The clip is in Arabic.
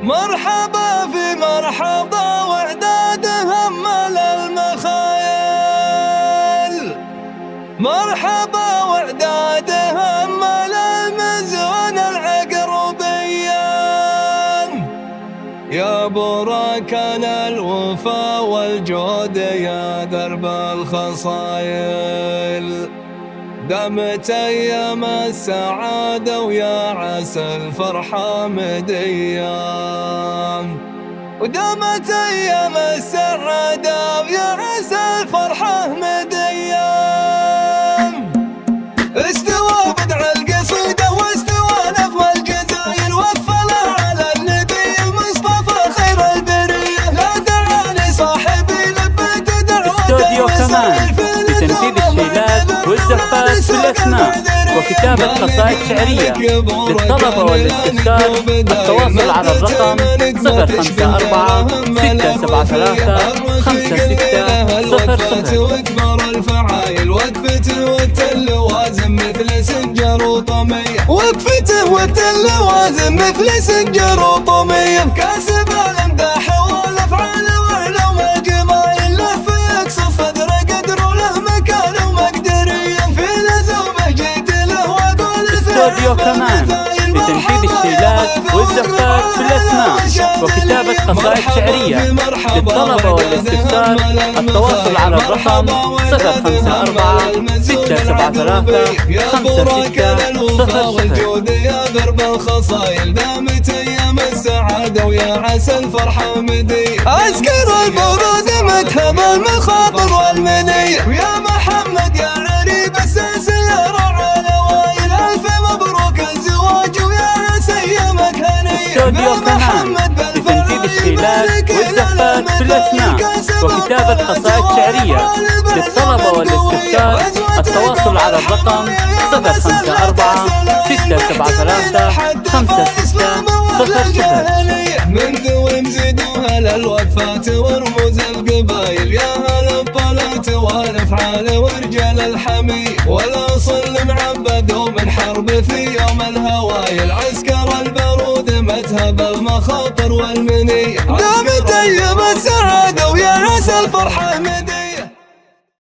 مرحبا في مرحبا وإعداد همل المخايل، مرحبا وإعداد همل المزون العقربيان، يا براكن الوفا والجود يا درب الخصايل، دمت أيام السعادة ويا عسى الفرحة مديان، ودمت أيام السعادة ويا عسى الفرحة مديان. استوى بدع القصيدة واستوى نظم الجزايل، وفلا على النبي المصطفى خير البرية، لا دعاني صاحبي لبيت دعوة استوديو كمان لتنفيذ الشيلات والزفات بالأسماء وكتابة قصائد شعرية. للطلبة والاستفسار التواصل على الرقم 054 673 5600. واكبر الفعايل وقفته والتلوازم مثل سنجر وطمية، وقفته والتلوازم مثل سنجر وطمية، كاسب الامداح والافعال وعلوم الجمايل، له فيك صف ادرى قدر وله مكان ومقدرية، في لزومه جيت له واقول استوديو كمان لتنفيذ الشيلات والزفات بالأسماء وكتابة قصائد شعرية. للطلبة والاستفسار التواصل على الرقم 054 673 5600. يا درب الخصايل دامت ايام السعادة ويا عسى الفرحة مدية، عسكر البرود متهب المخاطر والمنية، ويا محمد يا عريب الساسي يا رعى الأوائل، ألف مبروك الزواج ويا سيمك هنية. استوديو كمان لتنفيذ الشيلات والزفات بالأسماء وكتابة قصائد شعرية. للطلبة والاستفسار التواصل على الرقم 054 673 5600. من دوم زيدوها للوفات ورموز القبايل، يا هلا الطلات والافعال ورجال الحمي، والاصل معبدوا من حرب في يوم الهوايل، عسكر البارود متهب المخاطر والمنية، دامت ايام السعادة ويا عسى الفرحة